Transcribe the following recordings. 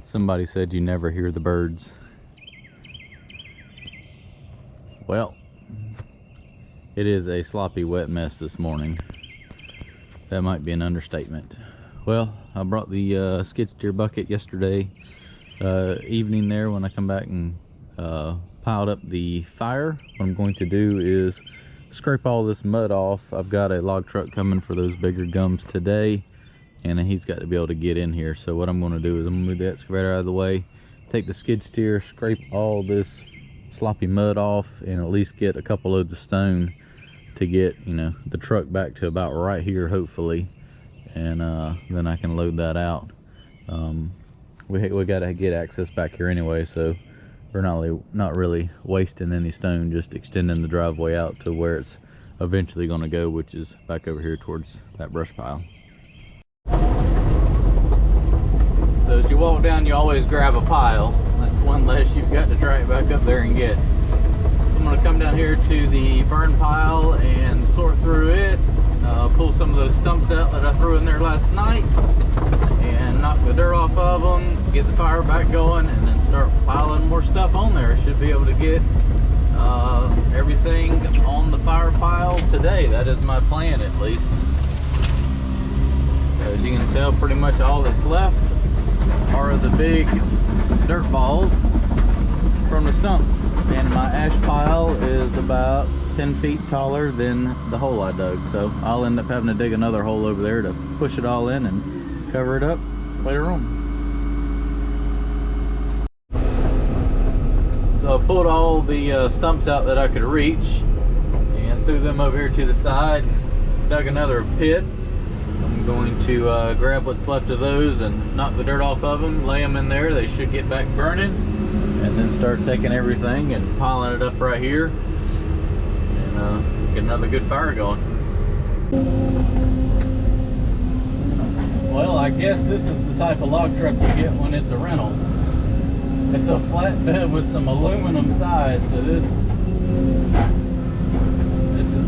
Somebody said you never hear the birds. Well, it is a sloppy wet mess this morning. That might be an understatement. Well, I brought the skid steer bucket yesterday evening there when I come back and piled up the fire. What I'm going to do is scrape all this mud off. I've got a log truck coming for those bigger gums today, and he's got to be able to get in here. So what I'm going to do is I'm going to move the excavator out of the way, take the skid steer, scrape all this sloppy mud off, and at least get a couple loads of stone to get, you know, the truck back to about right here, hopefully, and then I can load that out. We got to get access back here anyway, so we're not really wasting any stone, just extending the driveway out to where it's eventually going to go, which is back over here towards that brush pile. So as you walk down, you always grab a pile. That's one less you've got to drag back up there and get. I'm going to come down here to the burn pile and sort through it, pull some of those stumps out that I threw in there last night, and knock the dirt off of them, get the fire back going, and then start piling more stuff on there. Should be able to get everything on the fire pile today. That is my plan, at least. As you can tell, pretty much all that's left are the big dirt balls from the stumps, and my ash pile is about 10 feet taller than the hole I dug, so I'll end up having to dig another hole over there to push it all in and cover it up later on. So I pulled all the stumps out that I could reach and threw them over here to the side, dug another pit. I'm going to grab what's left of those and knock the dirt off of them, lay them in there. They should get back burning, and then start taking everything and piling it up right here and get another good fire going. Well, I guess this is the type of log truck you get when it's a rental. It's a flatbed with some aluminum sides, so this is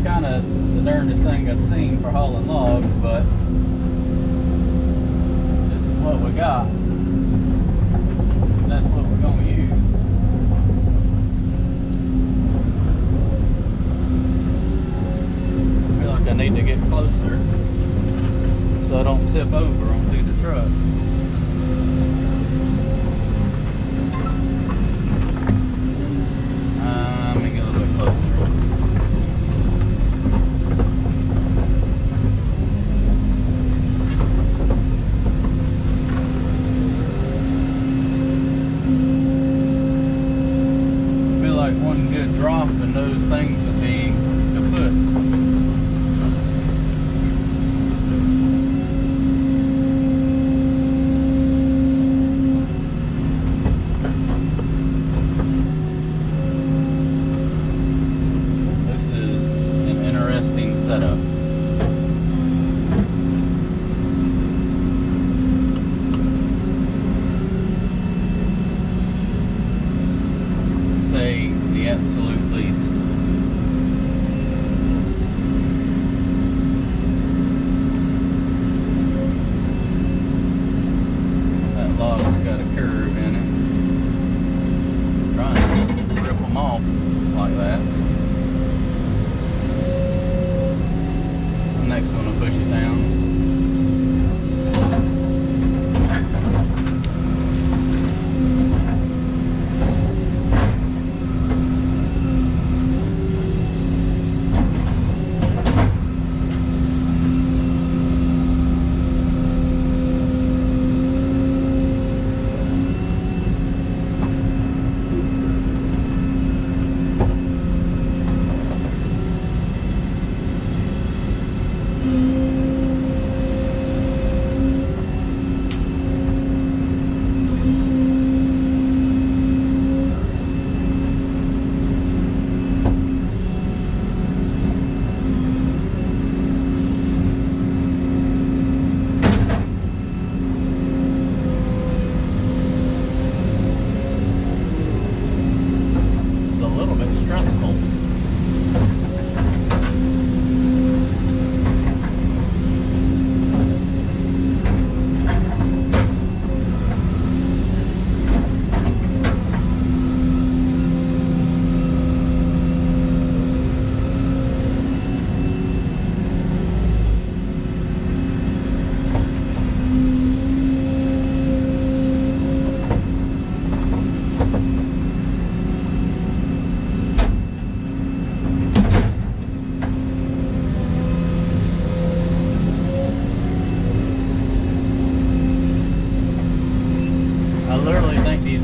kind of the darndest thing I've seen for hauling logs, but this is what we got. That's what we're going to use. I feel like I need to get closer so I don't tip over onto the truck. Let me get a little bit closer. One good drop and those things would be kaput.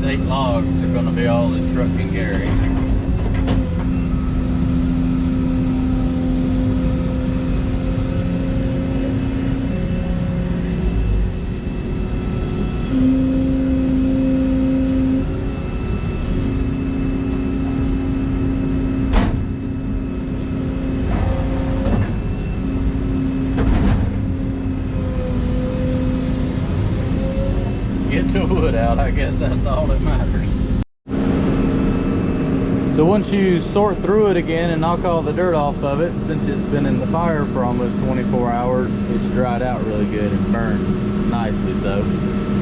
8 logs are going to be all this truck can carry. Get the wood out, I guess that's all that matters. So once you sort through it again and knock all the dirt off of it, since it's been in the fire for almost 24 hours, it's dried out really good and burns nicely. So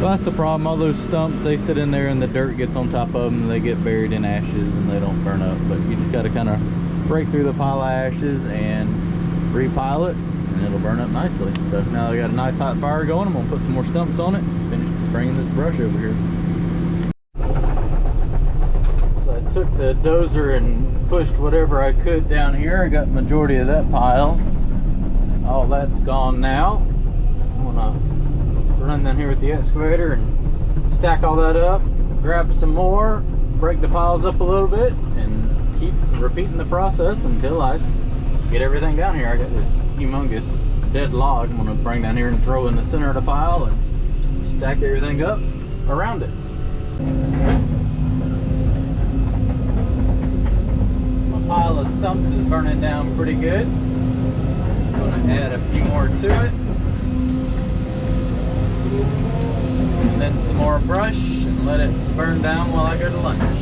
well, that's the problem. All those stumps, they sit in there and the dirt gets on top of them and they get buried in ashes and they don't burn up. But you just got to kind of break through the pile of ashes and repile it, and it'll burn up nicely. So now I got a nice hot fire going. I'm gonna put some more stumps on it, finish bringing this brush over here. So I took the dozer and pushed whatever I could down here. I got the majority of that pile. All that's gone now. I'm gonna run down here with the excavator and stack all that up, grab some more, break the piles up a little bit, and keep repeating the process until I get everything down here. I got this humongous dead log I'm gonna bring down here and throw in the center of the pile and stack everything up around it. My pile of stumps is burning down pretty good. I'm gonna add a few more to it. And then some more brush and let it burn down while I go to lunch.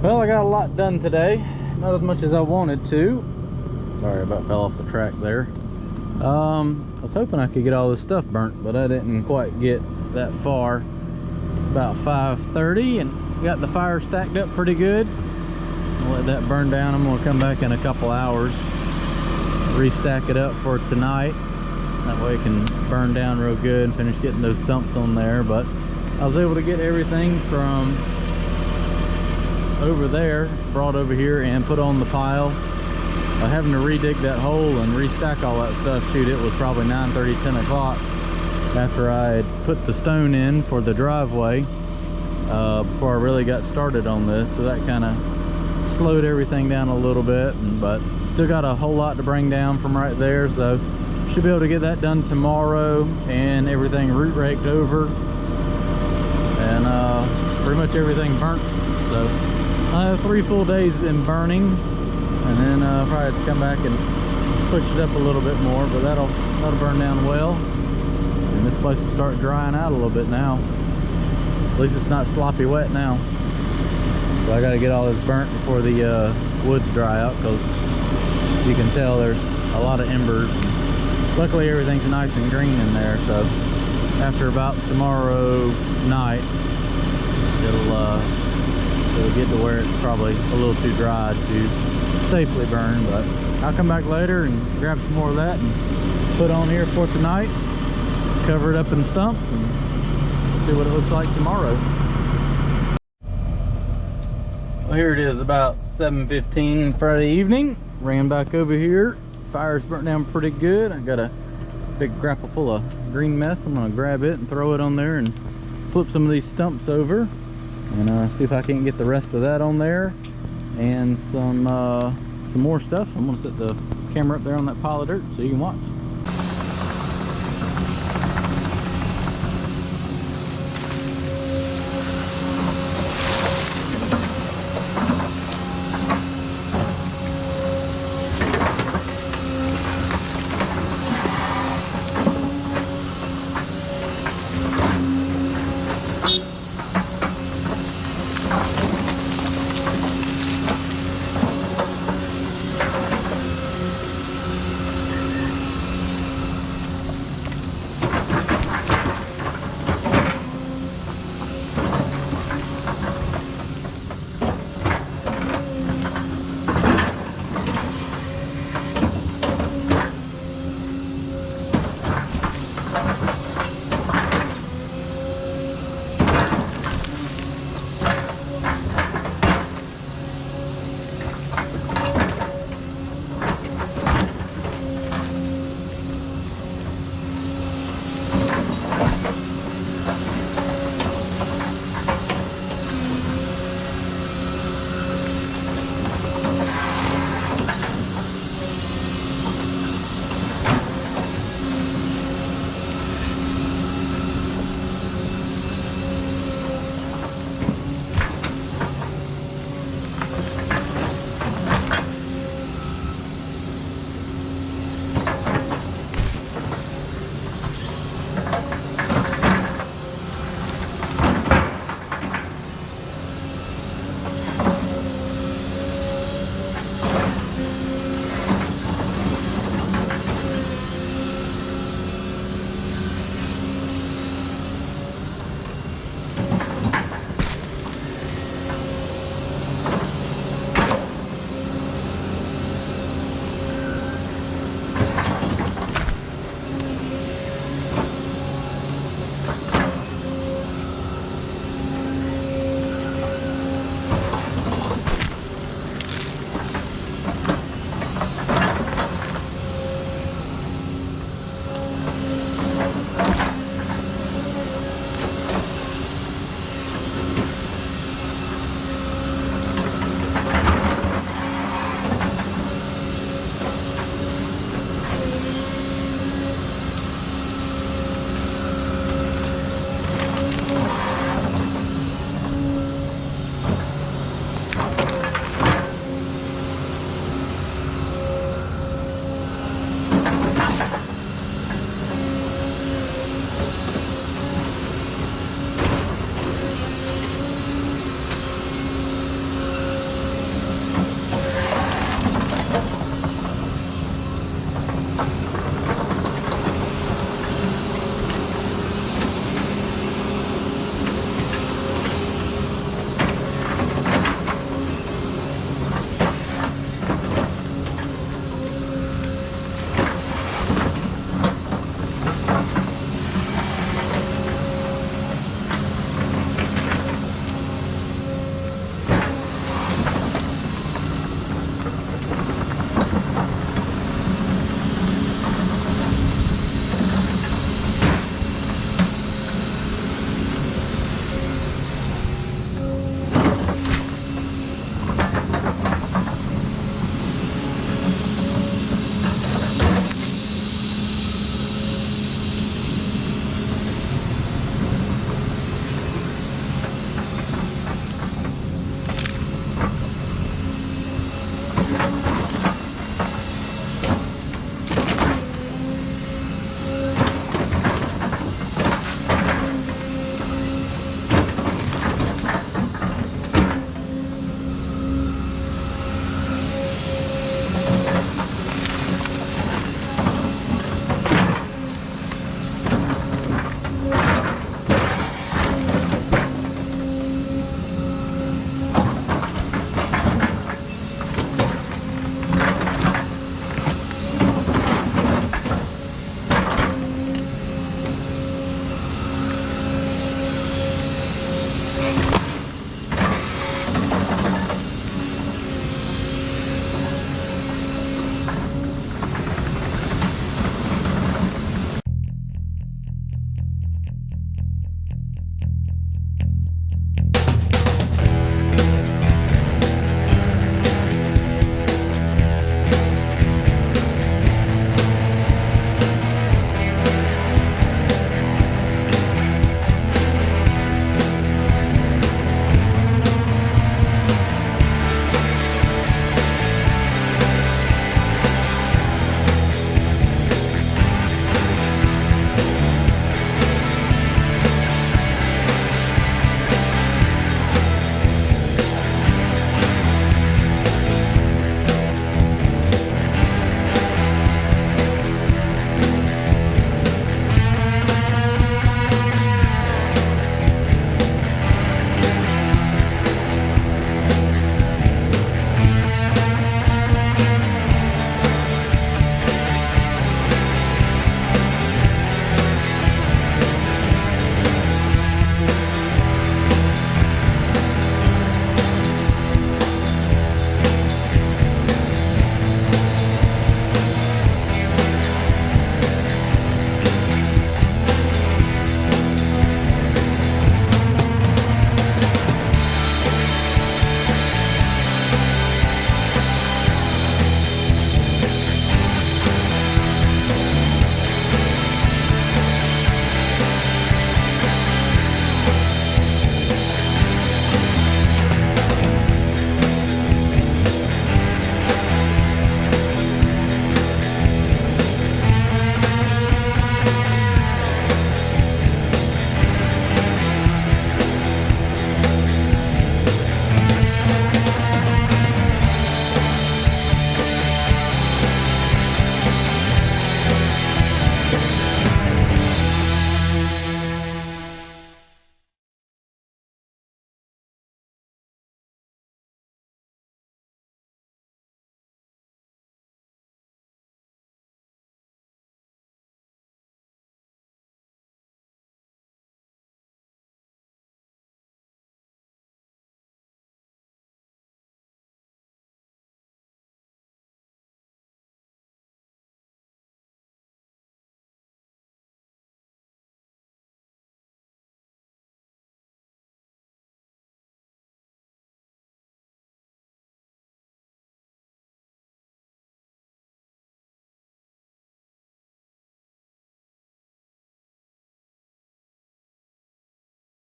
Well, I got a lot done today. Not as much as I wanted to. Sorry, I about fell off the track there. I was hoping I could get all this stuff burnt, but I didn't quite get that far. It's about 5:30 and got the fire stacked up pretty good. I'll let that burn down. I'm gonna come back in a couple hours, restack it up for tonight. That way it can burn down real good and finish getting those stumps on there. But I was able to get everything from over there brought over here and put on the pile. Having to redig that hole and restack all that stuff, shoot, it was probably 9:30, 10 o'clock after I had put the stone in for the driveway before I really got started on this. So that kind of slowed everything down a little bit, but still got a whole lot to bring down from right there. So should be able to get that done tomorrow and everything root raked over and pretty much everything burnt. So I have 3 full days in burning, and then probably have to come back and push it up a little bit more, but that'll burn down well. And this place will start drying out a little bit now. At least it's not sloppy wet now. So I got to get all this burnt before the woods dry out, because you can tell there's a lot of embers. Luckily everything's nice and green in there, so after about tomorrow night, it'll get to where it's probably a little too dry to safely burn. But I'll come back later and grab some more of that and put on here for tonight, cover it up in stumps, and see what it looks like tomorrow. Well, here it is, about 7:15 Friday evening. Ran back over here. Fire's burnt down pretty good. I got a big grapple full of green mess. I'm gonna grab it and throw it on there and flip some of these stumps over and see if I can get the rest of that on there and some more stuff. So I'm gonna set the camera up there on that pile of dirt so you can watch.